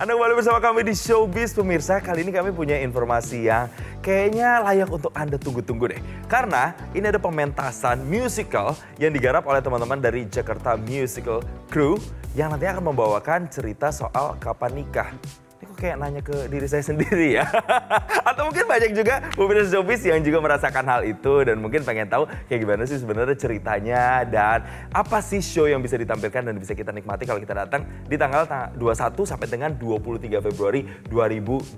Anda kembali bersama kami di Showbiz pemirsa. Kali ini kami punya informasi yang kayaknya layak untuk Anda tunggu-tunggu deh. Karena ini ada pementasan musical yang digarap oleh teman-teman dari Jakarta Musical Crew yang nantinya akan membawakan cerita soal kapan nikah. Ini kok kayak nanya ke diri saya sendiri ya. Atau mungkin banyak juga pemirsa Showbiz yang juga merasakan hal itu dan mungkin pengen tahu kayak gimana sih sebenarnya ceritanya dan apa sih show yang bisa ditampilkan dan bisa kita nikmati kalau kita datang di tanggal 21 sampai dengan 23 Februari 2025.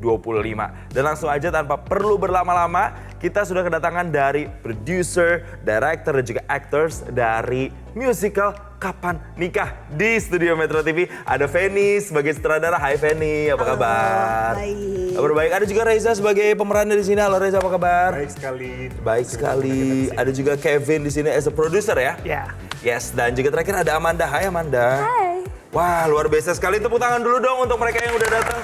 Dan langsung aja tanpa perlu berlama-lama, kita sudah kedatangan dari producer, director dan juga actors dari musical Kapan Nikah di Studio Metro TV. Ada Feni sebagai sutradara. Hai Feni, apa kabar? Baik. Kabar baik. Ada juga Reza sebagai pemerannya di sini. Halo Reza, apa kabar? Baik sekali. Baik sekali. Ada juga Kevin di sini as a producer ya? Ya. Yes, dan juga terakhir ada Amanda. Hai Amanda. Hai. Wah, luar biasa sekali. Tepuk tangan dulu dong untuk mereka yang udah datang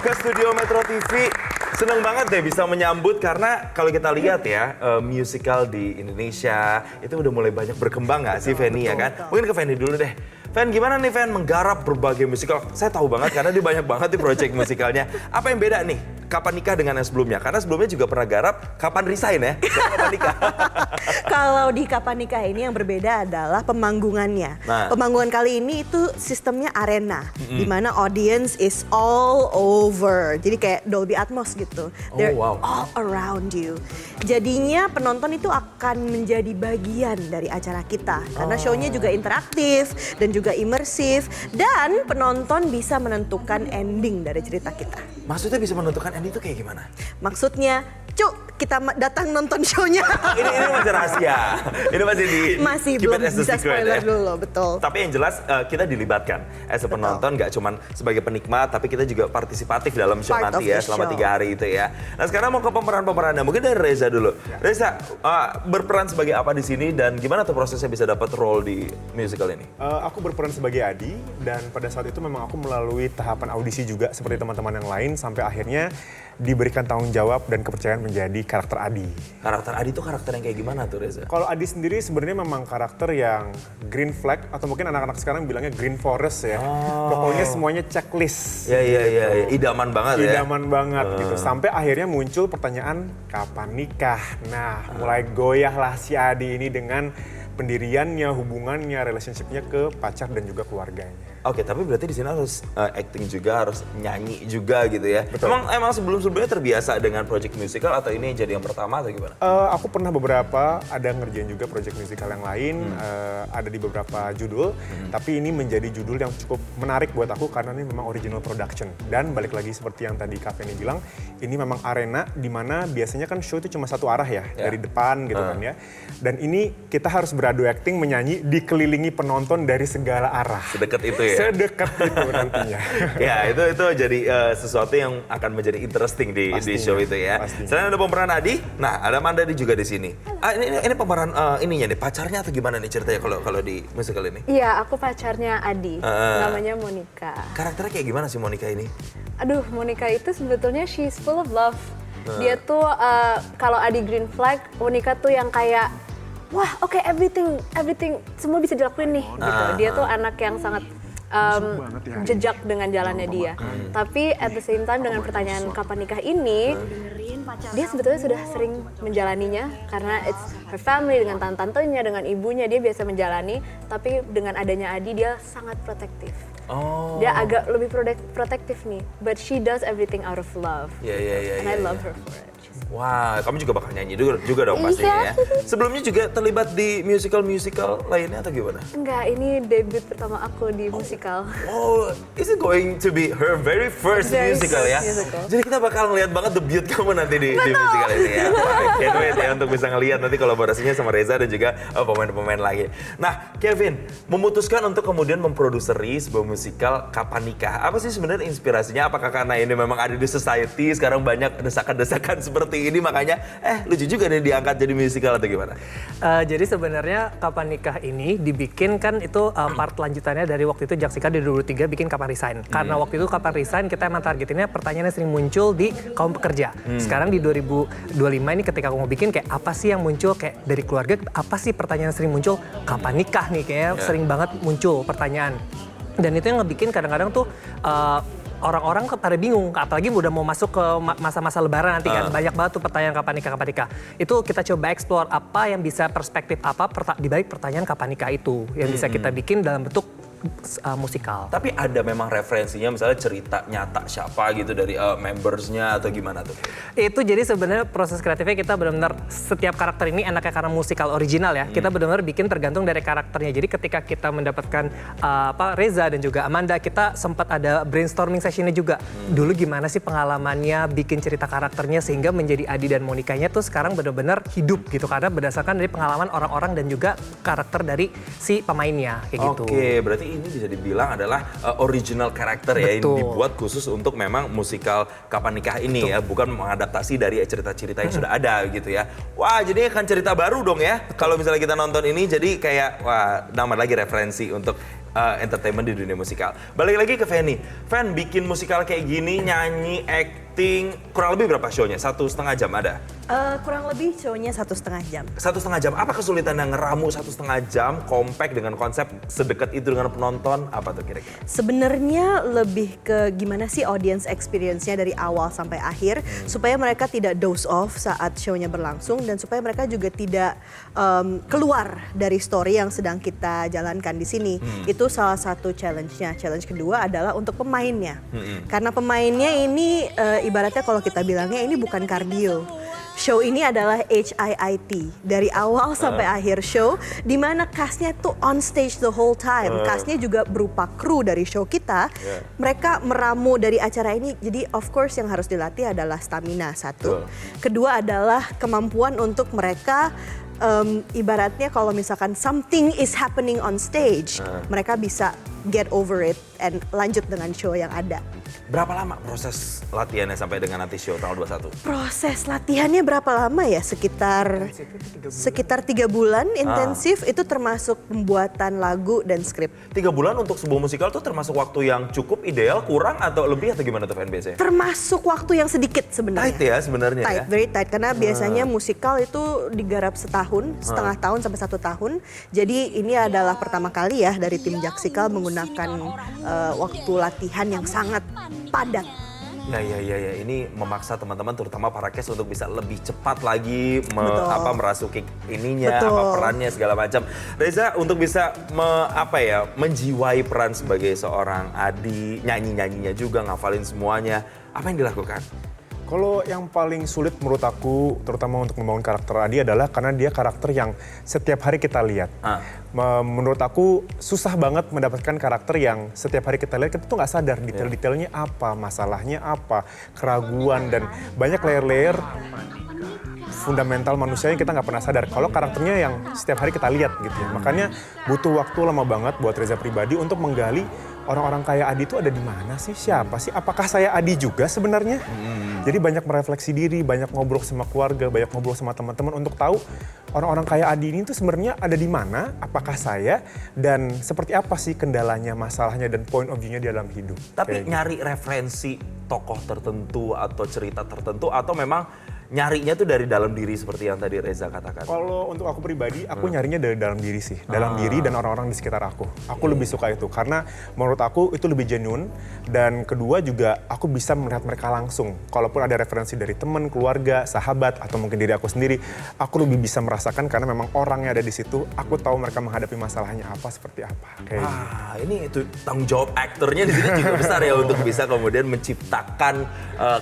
ke Studio Metro TV. Seneng banget deh bisa menyambut karena kalau kita lihat ya musical di Indonesia itu udah mulai banyak berkembang nggak sih Feni ya kan? Mungkin ke Feni dulu deh. Fen, gimana nih Fen menggarap berbagai musical? Saya tahu banget karena dia banyak banget di project musikalnya. Apa yang beda nih? Kapan nikah dengan yang sebelumnya? Karena sebelumnya juga pernah garap Kapan Resign ya? Kapan nikah? Kalau di Kapan Nikah ini yang berbeda adalah pemanggungannya. Nah. Pemanggungan kali ini itu sistemnya arena, di mana audience is all over. Jadi kayak Dolby Atmos gitu. They're wow. all around you. Jadinya penonton itu akan menjadi bagian dari acara kita. Karena show-nya juga interaktif dan juga imersif. Dan penonton bisa menentukan ending dari cerita kita. Maksudnya bisa menentukan ending itu kayak gimana? Maksudnya, cuk, kita datang nonton show-nya. Ini masih rahasia. Ini masih di Masih keep belum it as a bisa secret, spoiler ya. dulu, betul. Tapi yang jelas kita dilibatkan as a penonton, nggak cuma sebagai penikmat, tapi kita juga partisipatif dalam show Part nanti of ya the selama show. 3 hari itu ya. Nah sekarang mau ke pemerannya, mungkin dari Reza dulu. Reza berperan sebagai apa di sini dan gimana tuh prosesnya bisa dapat role di musical ini? Aku berperan sebagai Adi dan pada saat itu memang aku melalui tahapan audisi juga seperti teman-teman yang lain sampai akhirnya diberikan tanggung jawab dan kepercayaan menjadi karakter Adi. Karakter Adi itu karakter yang kayak gimana tuh Reza? Kalau Adi sendiri sebenarnya memang karakter yang green flag atau mungkin anak-anak sekarang bilangnya green forest ya. Pokoknya semuanya checklist. Ya, idaman banget ya. Idaman banget gitu. Sampai akhirnya muncul pertanyaan kapan nikah. Nah, mulai goyahlah si Adi ini dengan pendiriannya, hubungannya, relationship-nya ke pacar dan juga keluarganya. Oke, tapi berarti di sini harus acting juga, harus nyanyi juga gitu ya. Betul. Emang sebelumnya terbiasa dengan project musical atau ini jadi yang pertama atau gimana? Aku pernah ada ngerjain juga project musical yang lain, ada di beberapa judul, tapi ini menjadi judul yang cukup menarik buat aku karena ini memang original production. Dan balik lagi seperti yang tadi Kak Feni bilang, ini memang arena di mana biasanya kan show itu cuma satu arah ya, dari depan gitu kan ya. Dan ini kita harus beradu acting menyanyi dikelilingi penonton dari segala arah. Sedekat itu ya? Sedekat itu nantinya. Ya, itu jadi sesuatu yang akan menjadi interesting di show itu ya. Pastinya. Selain ada pemeran Adi, nah ada Amanda juga di sini. Ini pemeran ininya nih, pacarnya atau gimana nih ceritanya kalau di musical ini? Iya, aku pacarnya Adi, namanya Monica. Karakternya kayak gimana sih Monica ini? Aduh, Monica itu sebetulnya she's full of love. Dia tuh kalau Adi green flag, Monica tuh yang kayak wah, oke, everything semua bisa dilakuin nih gitu. Dia tuh anak yang sangat jejak dengan jalannya dia. Tapi at the same time dengan pertanyaan kapan nikah ini, dia sebetulnya sudah sering menjalaninya karena it's her family dengan tante-tantenya, dengan ibunya dia biasa menjalani. Tapi dengan adanya Adi dia sangat protektif. Oh. Dia agak lebih protektif nih, but she does everything out of love. Iya. And I love her for it. Wah, kamu juga bakal nyanyi juga dong pastinya ya. Sebelumnya juga terlibat di musical lainnya atau gimana? Enggak, ini debut pertama aku di musikal. Oh, is it going to be her very first Very musical ya? first musical. Jadi kita bakal ngeliat banget debut kamu nanti di musical ini ya. Can't wait ya untuk bisa ngeliat nanti kolaborasinya sama Reza dan juga pemain-pemain lagi. Nah, Kevin memutuskan untuk kemudian memproduseri sebuah musikal Kapan Nikah. Apa sih sebenarnya inspirasinya? Apakah karena ini memang ada di society sekarang banyak desakan-desakan seperti ini makanya lucu juga nih diangkat jadi musical atau gimana? Jadi sebenarnya Kapan Nikah ini dibikin kan itu part lanjutannya dari waktu itu Jaksika di 2023 bikin Kapan Resign. Karena waktu itu Kapan Resign kita emang targetinnya pertanyaan yang sering muncul di kaum pekerja. Sekarang di 2025 ini ketika aku mau bikin kayak apa sih yang muncul kayak dari keluarga, apa sih pertanyaan yang sering muncul? Kapan nikah nih kayaknya sering banget muncul pertanyaan. Dan itu yang ngebikin kadang-kadang tuh orang-orang pada bingung, apalagi udah mau masuk ke masa-masa lebaran nanti kan. Banyak banget tuh pertanyaan kapan nikah. Itu kita coba explore apa yang bisa perspektif apa di balik pertanyaan kapan nikah itu. Yang bisa kita bikin dalam bentuk musikal. Tapi ada memang referensinya, misalnya cerita nyata siapa gitu dari membersnya atau gimana tuh? Itu jadi sebenarnya proses kreatifnya kita benar-benar setiap karakter ini enaknya karena musikal original ya. Kita benar-benar bikin tergantung dari karakternya. Jadi ketika kita mendapatkan Reza dan juga Amanda, kita sempat ada brainstorming sessionnya juga. Dulu gimana sih pengalamannya bikin cerita karakternya sehingga menjadi Adi dan Monikanya tuh sekarang benar-benar hidup gitu karena berdasarkan dari pengalaman orang-orang dan juga karakter dari si pemainnya kayak gitu. Oke, berarti ini bisa dibilang adalah original karakter ya, yang dibuat khusus untuk memang musikal Kapan Nikah ini ya, bukan mengadaptasi dari cerita-cerita yang sudah ada gitu ya. Wah, jadi akan cerita baru dong ya kalau misalnya kita nonton ini, jadi kayak wah, nambah lagi referensi untuk entertainment di dunia musikal. Balik lagi ke Fanny. Fan, bikin musikal kayak gini, nyanyi, acting, kurang lebih berapa show-nya? 1,5 jam ada? Kurang lebih show-nya 1,5 jam. 1,5 jam. Apa kesulitan yang ngeramu 1,5 jam, compact dengan konsep sedekat itu dengan penonton? Apa tuh kira-kira? Sebenarnya lebih ke gimana sih audience experience-nya dari awal sampai akhir supaya mereka tidak doze off saat show-nya berlangsung dan supaya mereka juga tidak keluar dari story yang sedang kita jalankan di sini. Itu salah satu challenge-nya. Challenge kedua adalah untuk pemainnya. Karena pemainnya ini ibaratnya kalau kita bilangnya ini bukan kardio. Show ini adalah HIIT dari awal sampai akhir show, di mana castnya tuh on stage the whole time. Castnya juga berupa kru dari show kita. Mereka meramu dari acara ini. Jadi of course yang harus dilatih adalah stamina satu. Kedua adalah kemampuan untuk mereka ibaratnya kalau misalkan something is happening on stage, mereka bisa get over it and lanjut dengan show yang ada. Berapa lama proses latihannya sampai dengan nanti show tanggal 21? Proses latihannya berapa lama ya? Sekitar 3 bulan intensif, itu termasuk pembuatan lagu dan skrip. 3 bulan untuk sebuah musikal tuh termasuk waktu yang cukup ideal, kurang atau lebih atau gimana tuh fanbase-nya? Termasuk waktu yang sedikit sebenarnya. Tight ya sebenarnya ya? Tight, very tight. Karena biasanya musikal itu digarap setahun, setengah tahun sampai 1 tahun. Jadi ini adalah pertama kali ya dari tim Jaksikal menggunakan waktu latihan yang sangat padat. Ya. Ini memaksa teman-teman terutama para cast untuk bisa lebih cepat lagi merasuki ininya, Betul. apa perannya segala macam. Reza, untuk bisa menjiwai peran sebagai seorang Adi, nyanyi-nyanyinya juga, ngafalin semuanya, apa yang dilakukan? Kalau yang paling sulit menurut aku, terutama untuk membangun karakter Adi adalah karena dia karakter yang setiap hari kita lihat. Menurut aku susah banget mendapatkan karakter yang setiap hari kita lihat, kita tuh nggak sadar detail-detailnya apa, masalahnya apa, keraguan, dan banyak layer-layer fundamental manusia yang kita nggak pernah sadar. Kalau karakternya yang setiap hari kita lihat gitu ya. Makanya butuh waktu lama banget buat Reza pribadi untuk menggali orang-orang kayak Adi itu ada di mana sih? Siapa sih? Apakah saya Adi juga sebenarnya? Jadi banyak merefleksi diri, banyak ngobrol sama keluarga, banyak ngobrol sama teman-teman untuk tahu orang-orang kayak Adi ini tuh sebenarnya ada di mana? Apakah saya? Dan seperti apa sih kendalanya, masalahnya, dan point of view-nya di dalam hidup? Tapi nyari referensi tokoh tertentu atau cerita tertentu atau memang nyarinya tuh dari dalam diri seperti yang tadi Reza katakan? Kalau untuk aku pribadi, aku nyarinya dari dalam diri sih. Dalam diri dan orang-orang di sekitar aku. Aku lebih suka itu karena menurut aku itu lebih genuine. Dan kedua juga aku bisa melihat mereka langsung. Kalaupun ada referensi dari teman, keluarga, sahabat, atau mungkin diri aku sendiri, aku lebih bisa merasakan karena memang orangnya ada di situ. Aku tahu mereka menghadapi masalahnya apa, seperti apa. Kayak gitu. Ini itu tanggung jawab aktornya di sini juga besar ya untuk bisa kemudian menciptakan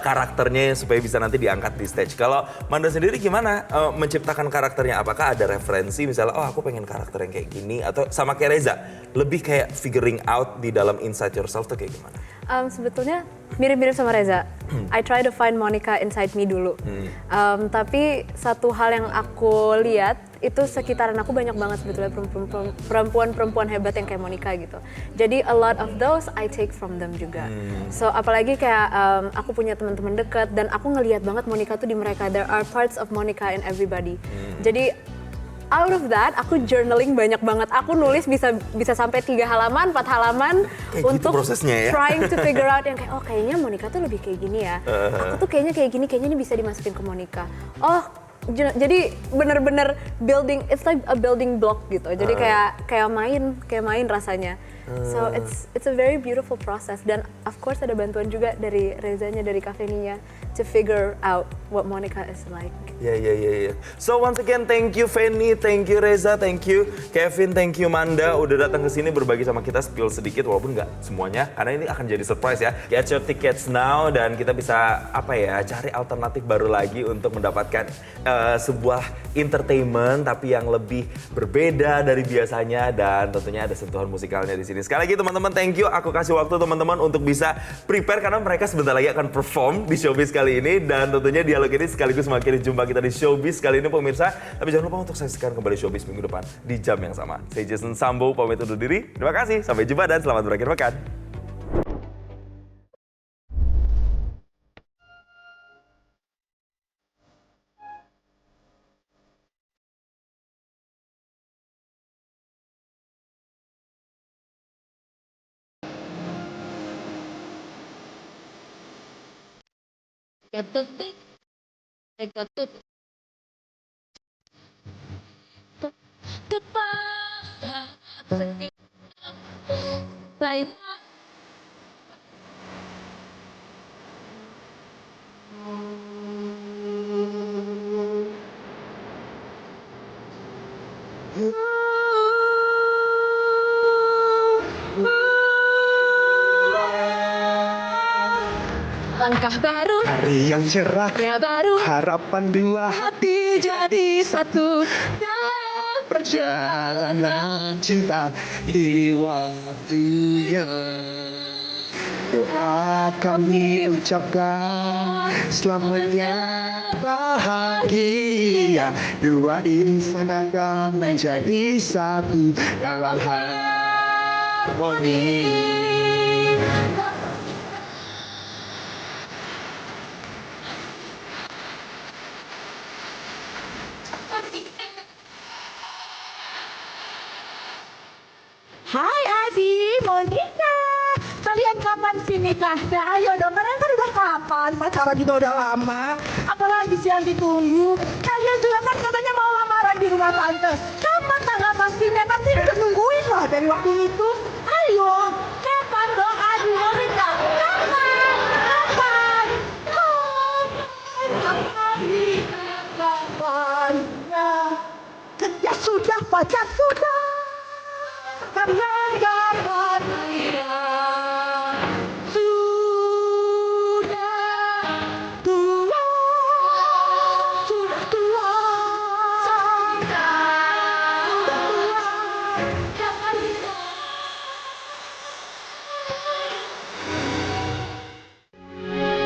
karakternya supaya bisa nanti diangkat di stage. Kalau Manda sendiri gimana menciptakan karakternya? Apakah ada referensi misalnya, oh aku pengen karakter yang kayak gini, atau sama kayak Reza, lebih kayak figuring out di dalam inside yourself tuh kayak gimana? Sebetulnya mirip-mirip sama Reza. I try to find Monica inside me dulu. Tapi satu hal yang aku lihat itu sekitaran aku banyak banget sebetulnya perempuan-perempuan hebat yang kayak Monica gitu. Jadi a lot of those I take from them juga. So apalagi kayak aku punya teman-teman dekat dan aku ngelihat banget Monica tuh di mereka. There are parts of Monica in everybody. Jadi out of that, aku journaling banyak banget. Aku nulis bisa sampai 3 halaman, 4 halaman kayak untuk gitu prosesnya ya? trying to figure out yang kayak, oh kayaknya Monica tuh lebih kayak gini ya. Aku tuh kayaknya kayak gini, kayaknya ini bisa dimasukin ke Monica. Oh, jadi bener-bener building, it's like a building block gitu. Jadi kayak main rasanya. So it's a very beautiful process. Dan of course ada bantuan juga dari Rezanya, dari Kavenia to figure out what Monica is like. Ya. So once again, thank you Feni, thank you Reza, thank you Kevin, thank you Manda udah datang ke sini berbagi sama kita, spill sedikit walaupun nggak semuanya karena ini akan jadi surprise ya. Get your tickets now dan kita bisa cari alternatif baru lagi untuk mendapatkan sebuah entertainment tapi yang lebih berbeda dari biasanya dan tentunya ada sentuhan musikalnya di sini. Sekali lagi teman-teman, thank you. Aku kasih waktu teman-teman untuk bisa prepare karena mereka sebentar lagi akan perform di Showbiz kali ini dan tentunya dialog ini sekaligus mengakhiri jumpa kita di Showbiz kali ini pemirsa. Tapi jangan lupa untuk saksikan kembali Showbiz minggu depan di jam yang sama. Saya Jason Sambo pamit undur diri. Terima kasih, sampai jumpa dan selamat berakhir pekan. Ketutik, ketutik, tepat, sedih, baik. Langkah baru, Hari yang cerah, karya baru, harapan dua hati jadi satu. dalam perjalanan cinta di waktu yang doa kami ucapkan selamanya bahagia, dua insan akan menjadi satu dalam harmoni. Hai Adi, Monica. Kalian kapan sih nikahnya? Ayo dong, kalian kan udah kapan? Pacaran juga udah lama. Apalagi sih yang ditunggu? Kalian juga kan katanya mau lamaran di rumah tante. Kapan tanggal pastinya? Pasti udah nungguin loh dari waktu itu. Ayo, kapan dong Adi, Monica? Kapan? Kapan? Kapan? Ya sudah, pacar sudah. Karena kapan sudah tua, sudah tua, sudah tua.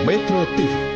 Metro TV